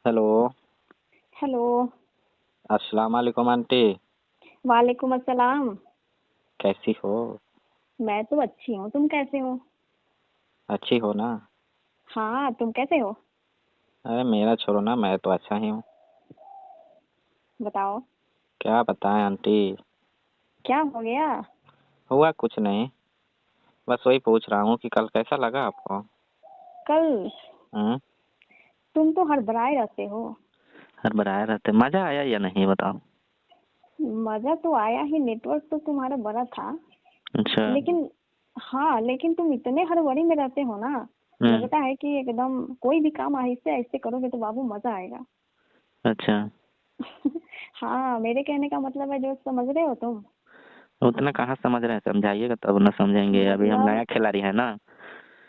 Hello. Hello. अस्सलाम वालेकुम aunty. वालेकुम अस्सलाम। कैसी हो? मैं तो अच्छी हूँ, तुम कैसे हो? अच्छी हो ना? हाँ, तुम कैसे हो? अरे मेरा छोड़ो ना, मैं तो अच्छा ही हूँ। बताओ। क्या बताएं आंटी। क्या हो गया? हुआ कुछ नहीं, बस वही पूछ रहा हूँ कि कल कैसा लगा आपको? कल? हम्म। तुम तो हड़बड़ाए रहते हो। हड़बड़ाए रहते, मजा आया या नहीं बताओ? मजा तो आया ही, नेटवर्क तो तुम्हारा बड़ा था। अच्छा। लेकिन हाँ, लेकिन तुम इतने हड़बड़ी में रहते हो ना। हम्म। लगता है कि एकदम कोई भी काम आहिस्ते आहिस्ते करोगे तो बाबू मजा आएगा। अच्छा। हाँ, मेरे कहने का मतलब है, जो समझ रहे हो तुम। उतना कहाँ समझ रहे हैं, समझाइएगा तब ना समझेंगे, अभी हम मतलब नया खिलाड़ी है ना।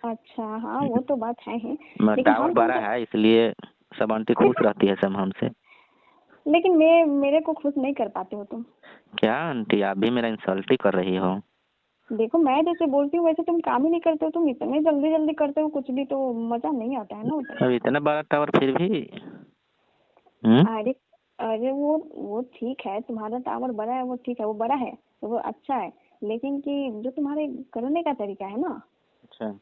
अच्छा, हाँ वो तो बात है ही। लेकिन टावर हम बड़ा तुमसे है इसलिए सब आंटी खुश रहती है सब हमसे। लेकिन मैं मेरे को खुश नहीं कर पाते हो तुम। क्या आंटी, आप भी मेरा इंसल्ट ही कर रही हो? देखो, मैं जैसे बोलती हूँ वैसे तुम काम ही नहीं करते हो, तुम इतने जल्दी जल्दी करते हो कुछ भी, तो मजा नहीं आता है ना उतना। अब इतना बड़ा टावर फिर भी। हम्म। अरे अरे वो ठीक है, तुम्हारा टावर बड़ा है, वो ठीक है, वो बड़ा है तो वो अच्छा है। लेकिन कि जो तुम्हारे करने का तरीका है ना। अच्छा।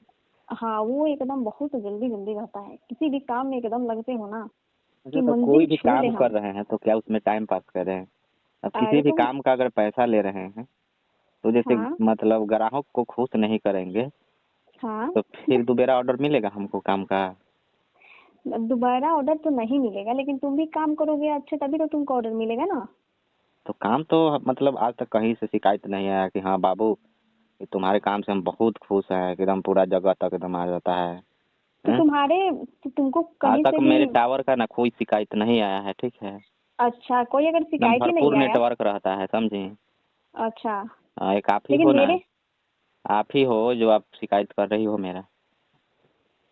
हाँ, वो एकदम बहुत जल्दी जल्दी रहता है, किसी भी काम में एकदम लगते हो ना अच्छा, कि तो कोई मंजिल भी छू ले काम कर हम। रहे हैं तो क्या उसमें टाइम पास कर रहे हैं? अब किसी अरे भी तो काम का अगर पैसा ले रहे हैं तो जैसे हाँ मतलब ग्राहक को खुश नहीं करेंगे हाँ। तो फिर दोबारा ऑर्डर मिलेगा हमको काम का? दोबारा ऑर्डर तो नहीं मिलेगा, लेकिन तुम भी काम करोगे अच्छे तभी तो तुमको ऑर्डर मिलेगा ना। तो काम तो मतलब आज तक कहीं से शिकायत नहीं आया कि हाँ बाबू, ये तुम्हारे काम से हम बहुत खुश हैं, एकदम पूरा जगह तक एकदम आ जाता है। तो हैं? तुमको आज कहीं तक से भी। मेरे टावर का ना कोई शिकायत नहीं आया है, ठीक है। अच्छा, कोई अगर एकदम शिकायत ही भरपूर नहीं आया। नेटवर्क रहता है, समझी? अच्छा। एक आप ही लेकिन हो ना। मेरे आप ही हो जो आप शिकायत कर रही हो मेरा,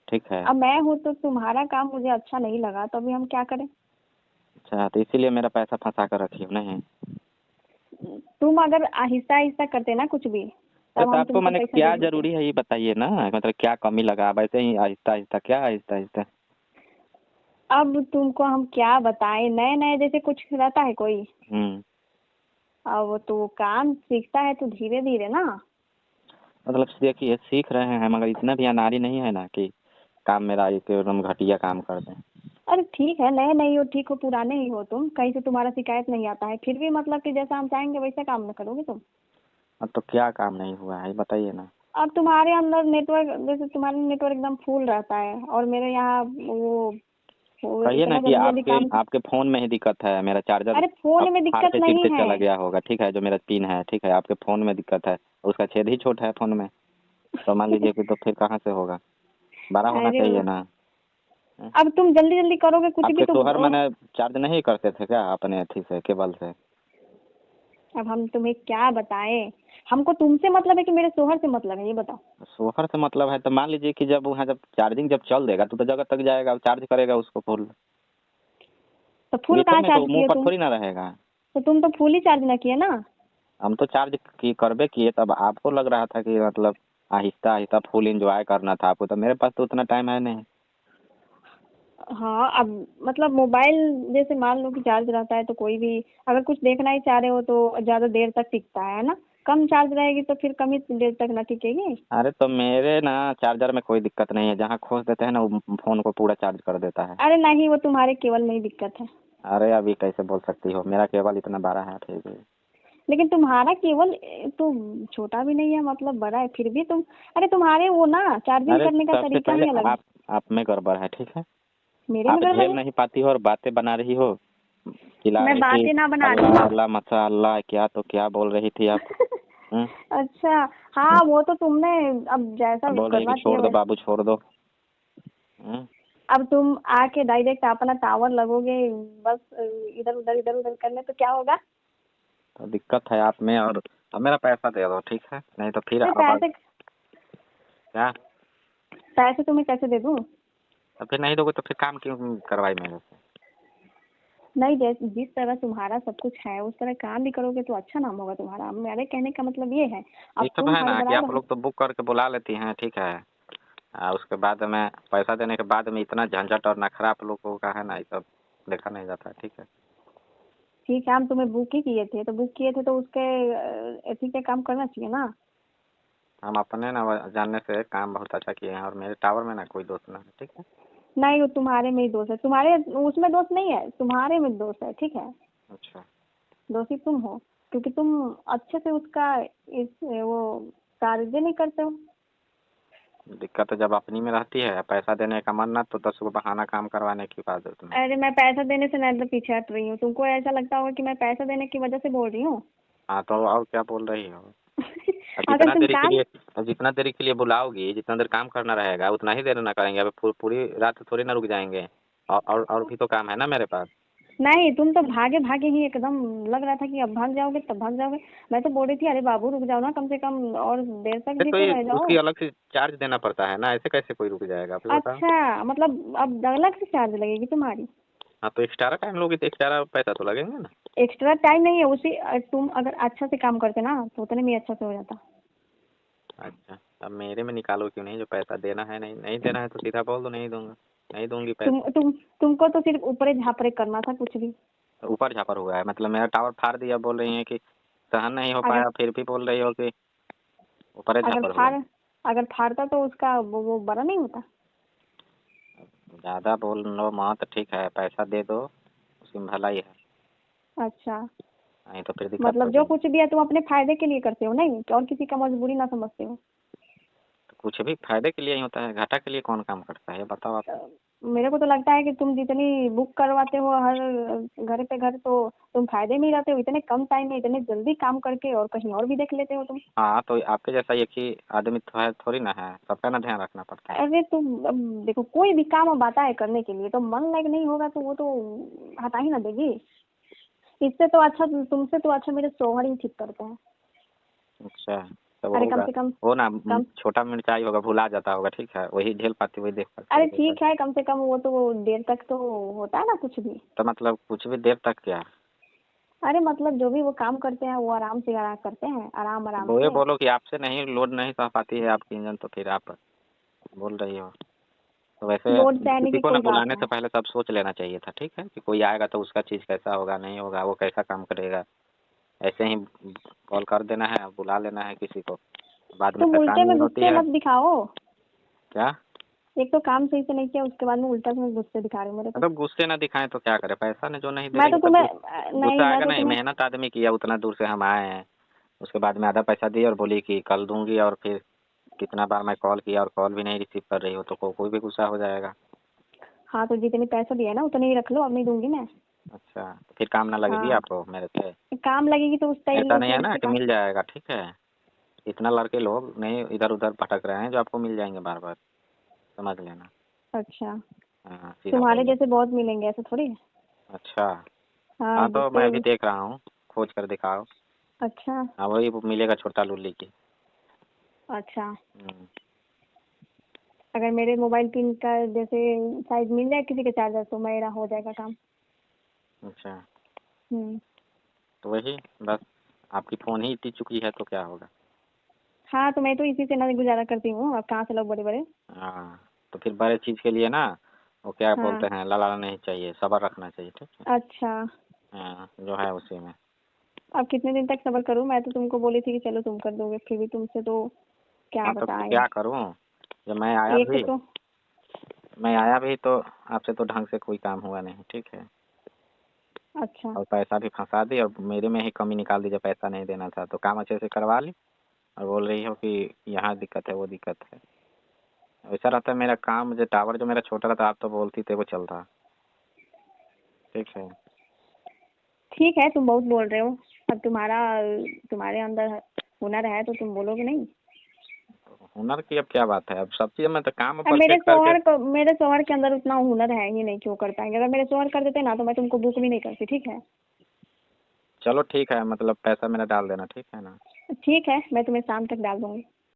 ठीक है। अब मैं हूँ तो तुम्हारा काम मुझे अच्छा नहीं लगा, तो अभी हम क्या करें? अच्छा, तो इसीलिए मेरा पैसा फंसा कर रखी हो नहीं? तुम अगर आहिस्ता आहिस्ता करते ना कुछ भी, अरे तब तो हम आपको तुमको मैंने पैसा दे क्या देते। जरूरी है ये बताइए ना, मतलब क्या कमी लगा वैसे ही आहिस्ता आहिस्ता, क्या आहिस्ता आहिस्ता? अब तुमको हम क्या बताएं, नए नए जैसे कुछ रहता है कोई। हम्म। अब तो काम सीखता है तो धीरे धीरे ना। मतलब देखिए सीख रहे हैं मगर इतना भी अनाड़ी नहीं है ना कि काम मेरा एक एकदम घटिया काम कर दें। अरे ठीक है, नए नहीं हो, ठीक हो, पुराने ही हो, तुम कहीं से तुम्हारा शिकायत नहीं आता है, फिर भी मतलब कि जैसा हम चाहेंगे वैसा काम न करोगे तुम। अब तो क्या काम नहीं हुआ है ये बताइए ना। अब तुम्हारे अंदर नेटवर्क, जैसे तुम्हारा नेटवर्क एकदम फुल रहता है और मेरे यहाँ वो कहिए ना इतना कि जल्दी जल्दी आपके काम। आपके फोन में ही दिक्कत है, मेरा चार्जर अरे अब फोन में दिक्कत फाड़ते नहीं चीरते है। चला गया होगा, ठीक है, जो मेरा पिन है, ठीक है, आपके फोन में दिक्कत है, उसका छेद ही छोटा है फोन में, तो मान लीजिए कि तो फिर कहाँ से होगा, बड़ा होना अरे चाहिए ना। हैं? अब तुम जल्दी जल्दी करोगे कुछ भी आपके तो शोहर मैंने चार्ज नहीं करते थे क्या अपने अथी से, केबल से? अब हम तुम्हें क्या बताएं। हमको तुमसे मतलब है कि मेरे शोहर से मतलब है, ये बताओ। शोहर से मतलब है तो मान लीजिए कि जब वहाँ जब चार्जिंग जब चल देगा तो जगह तक जाएगा, चार्ज करेगा उसको फुल। तो फुल मीटर कहाँ में तो चार्ज मुंह किए पर तुम? थोड़ी ना रहेगा। तो तुम तो फुल ही चार्ज ना किए ना। हम तो चार्ज की करबे किए, तब आपको लग रहा था कि मतलब आहिस्ता आहिस्ता फुल एंजॉय करना था आपको, तो मेरे पास तो उतना टाइम है नहीं। हाँ, अब मतलब मोबाइल जैसे मान लो कि चार्ज रहता है तो कोई भी अगर कुछ देखना ही चाह रहे हो तो ज्यादा देर तक टिकता है ना। कम चार्ज रहेगी तो फिर कम ही देर तक ना टिकेगी। अरे तो मेरे ना चार्जर में कोई दिक्कत नहीं है, जहाँ खोस देते हैं ना वो फोन को पूरा चार्ज कर देता है। अरे नहीं, वो तुम्हारे केवल में ही दिक्कत है। अरे अभी कैसे बोल सकती हो, मेरा केबल इतना बड़ा है फिर भी। लेकिन तुम्हारा केवल तो छोटा भी नहीं है, मतलब बड़ा है फिर भी तुम। अरे तुम्हारे वो ना चार्जिंग अरे करने का सबसे तरीका पहले ही अलग है। आप में गड़बड़ है, ठीक है। मेरे में आप गड़बड़ झेल है? नहीं पाती हो और बातें बना रही हो, चिल्ला मैं रही थी बातें ना बना रही अल्लाह हूँ। अल्लाह मसा अल्लाह, क्या तो क्या बोल रही थी आप? हम्म। अच्छा। हाँ, वो तो तुमने अब जैसा अब बोल रही है कि करना चाहिए छोड़ दो वैसा। बाबू छोड़ दो। हम्म। अब तुम आके डायरेक्ट अपना टावर लगोगे बस इधर उधर करने, तो क्या होगा? तो दिक्कत है आप में, और अब मेरा पैसा दे दो ठीक है, नहीं तो फिर नहीं, अब पैसे क्या? पैसे तुम्हें कैसे दे दूँ? तो फिर नहीं दोगे तो फिर काम क्यों करवाई मेरे से? नहीं, जैसे जिस तरह तुम्हारा सब कुछ है उस तरह काम भी करोगे तो अच्छा नाम होगा तुम्हारा, मेरे कहने का मतलब ये है। ये अब सब तुम है ना कि हड़बड़ा आप रहो। लोग तो बुक करके बुला लेती हैं, ठीक है, उसके बाद में पैसा देने के बाद में इतना झंझट और नखरा आप लोगों का है ना, ये सब देखा नहीं जाता है। ठीक है। ठीक है, हम तुम्हें बुक ही किए थे, तो बुक किए थे तो उसके एथी पे काम करना चाहिए ना। हम अपने ना जानने से काम बहुत अच्छा किए हैं और मेरे टावर में ना कोई दोस्त ना है। ठीक है। नहीं, वो तुम्हारे में ही दोष है, तुम्हारे उसमें दोष नहीं है, तुम्हारे में दोष है। ठीक है, अच्छा। दोषी तुम हो, क्योंकि तुम अच्छे से उसका इस वो कार्य नहीं करते हो। दिक्कत तो जब अपनी में रहती है, पैसा देने का मन ना तो 10 को बहाना काम करवाने की बात है तुम्हें। अरे मैं पैसा देने से नहीं तो पीछे हट रही हूँ, तुमको ऐसा लगता होगा कि मैं पैसा देने की वजह से बोल रही हूँ। हाँ तो और क्या बोल रही हो? अब अगर जितना तुम देरी के काम लिए जितना देरी के लिए बुलाओगी, जितना देर काम करना रहेगा उतना ही देर ना करेंगे। अब पूरी रात थोड़ी ना रुक जाएंगे। और भी तो काम है ना मेरे पास। नहीं, तुम तो भागे भागे ही एकदम लग रहा था कि अब भाग जाओगे तब भाग जाओगे। मैं तो बोल रही थी अरे बाबू रुक जाओ ना, कम से कम और देर तक अरे भी तो तो ये रह जाओ। उसकी अलग से चार्ज देना पड़ता है ना, ऐसे कैसे कोई रुक जाएगा आप लोग बताओ। अच्छा, मतलब अब अलग से चार्ज लगेगी तुम्हारी। हाँ तो एक्स्ट्रा टाइम लोगे तो एक्स्ट्रा पैसा तो लगेंगे ना। एक्स्ट्रा टाइम नहीं है, उसी तुम अगर अच्छा से काम करते ना तो उतने में अच्छा से हो जाता। अच्छा, अब मेरे में निकालो क्यों नहीं? जो पैसा देना है, नहीं नहीं देना है तो सीधा बोल दो नहीं दूंगा, नहीं दूंगी पैसा। तुमको तो सिर्फ ऊपरे झापरे करना था कुछ भी। तो ऊपर झापर हुआ है मतलब मेरा टावर फाड़ दिया, बोल रही हैं कि सहन नहीं हो अगर पाया, फिर भी बोल रही हो कि ऊपर अगर झापर हुआ। फाड़ अगर फाड़ता तो उसका वो बड़ा नहीं होता। ज्यादा बोल लो मत, ठीक है, पैसा दे दो, उसकी भलाई है। अच्छा, नहीं तो फिर दिक्कत हो मतलब जो जाएगी। कुछ भी है तुम अपने फायदे के लिए करते हो, नहीं और किसी का मजबूरी ना समझते हो। तो कुछ भी फायदे के लिए ही होता है, घाटा के लिए कौन काम करता है ये बताओ आप। अ, मेरे को तो लगता है कि तुम जितनी बुक करवाते हो हर घर पे घर, तो तुम फायदे में ही रहते हो। इतने कम टाइम में इतने जल्दी काम करके और कहीं और भी देख लेते हो तुम। हाँ तो आपके जैसा एक ही आदमी तो है थोड़ी ना है, सबका ना ध्यान रखना पड़ता है। अरे तुम अब देखो, कोई भी काम अब आता है करने के लिए, तो मन लायक नहीं होगा तो वो तो हटा ही ना देगी। इससे तो अच्छा, तुमसे तो अच्छा मेरे शौहर ही ठीक करते हैं। अच्छा, तो वो अरे कम होगा, से कम वो ना कम छोटा मिर्चाई होगा, भुला जाता होगा, ठीक है, वही झेल पाती, वही देख पाती, अरे वही देख ठीक पाती। है, कम से कम वो तो देर तक तो होता है ना कुछ भी। तो मतलब कुछ भी देर तक क्या? अरे मतलब जो भी वो काम करते हैं वो आराम से आराम करते हैं, आराम तो आराम वो ये से। बोलो कि आपसे नहीं, लोड नहीं सह पाती है आपकी इंजन, तो फिर आप बोल रही हो। तो वैसे लोड सहने किसी की को ना कोई बात बुलाने है। से पहले सब सोच लेना चाहिए था, ठीक है, कि कोई आएगा तो उसका चीज़ कैसा होगा, नहीं होगा, वो कैसा काम करेगा। ऐसे ही कॉल कर देना है, बुला लेना है किसी को, बाद में तुम उल्टे शैतानी में नहीं होती गुस्से है। मत दिखाओ। क्या? एक तो काम सही से नहीं किया, उसके बाद में उल्टा में गुस्से दिखा रहे हो मेरे को। मतलब गुस्से ना दिखाएं तो क्या करें, पैसा ने जो नहीं दे मैं रही तो है तब तुम्हें नहीं, गुस्सा मैं आएगा तो नहीं। तुम्हें मेहनत आदमी किया, उतना दूर से हम आए हैं, उसके बाद में आधा पैसा दी और बोली कि कल दूंगी, और फिर कितना बार मैं कॉल किया और कॉल भी नहीं रिसीव कर रही हो, तो कोई भी गुस्सा हो जाएगा। हाँ, तो जितने पैसा दिया ना उतने ही रख लो, अब नहीं दूंगी मैं। अच्छा, तो फिर काम ना लगेगी हाँ, आपको मेरे से? काम लगेगी तो ऐसा नहीं है उस ना पे कि काम। मिल जाएगा, ठीक है। इतना लड़के लोग नहीं इधर उधर भटक रहे हैं जो आपको मिल जाएंगे बार बार, समझ लेना। अच्छा, हाँ सीधा तुम्हारे बोल दो। जैसे बहुत मिलेंगे, ऐसा थोड़ी है। अच्छा। हाँ, हाँ तो जिससे। मैं भी देख रहा हूँ, खोज कर दिखाओ। अच्छा। हाँ वही वो मिलेगा छोटा लुल्ली की। अच्छा, हम्म, अगर मेरे मोबाइल पिन का जैसे साइज मिल जाए किसी के चार्जर तो मेरा हो जाएगा काम। अच्छा। हम्म। तो वही बस, आपकी फ़ोन ही इतनी चुकी है तो क्या होगा। हाँ, तो मैं तो इसी से ना गुजारा करती हूँ, अब कहाँ से लोग बड़े बड़े। हाँ तो फिर बड़े चीज़ के लिए ना, वो क्या हाँ। बोलते हैं, लड़ाना नहीं चाहिए, सब्र रखना चाहिए, ठीक है। अच्छा, हाँ जो है उसी में। अब कितने दिन तक सब्र करूँ? मैं तो तुमको बोली थी कि चलो तुम कर दोगे, फिर भी तुमसे तो क्या हाँ तो फिर बताएं। क्या करूँ, जब एक तो मैं आया भी तो आपसे तो ढंग से कोई काम हुआ नहीं, ठीक है। अच्छा। और पैसा भी फंसा दी और मेरे में ही कमी निकाल दी, जब पैसा नहीं देना था तो काम अच्छे से करवा ली, और बोल रही हो कि यहाँ दिक्कत है वो दिक्कत है। वैसा रहता मेरा काम, जो टावर जो मेरा छोटा रहता आप तो बोलती थे वो चलता, ठीक है। ठीक है, तुम बहुत बोल रहे हो। अब तुम्हारे अंदर हुनर है तो तुम बोलोगे नहीं। हुनर की अब क्या बात है, अब सब चीज़ में तो काम अब परफेक्ट करके। मेरे शौहर के अंदर उतना हुनर है ही नहीं, क्यों कर पाएंगे? अगर मेरे शौहर कर देते ना तो मैं तुमको बुक भी नहीं करती, ठीक है। चलो ठीक है, मतलब पैसा मेरा डाल देना, ठीक है ना। ठीक है, मैं तुम्हें शाम तक डाल दूंगी।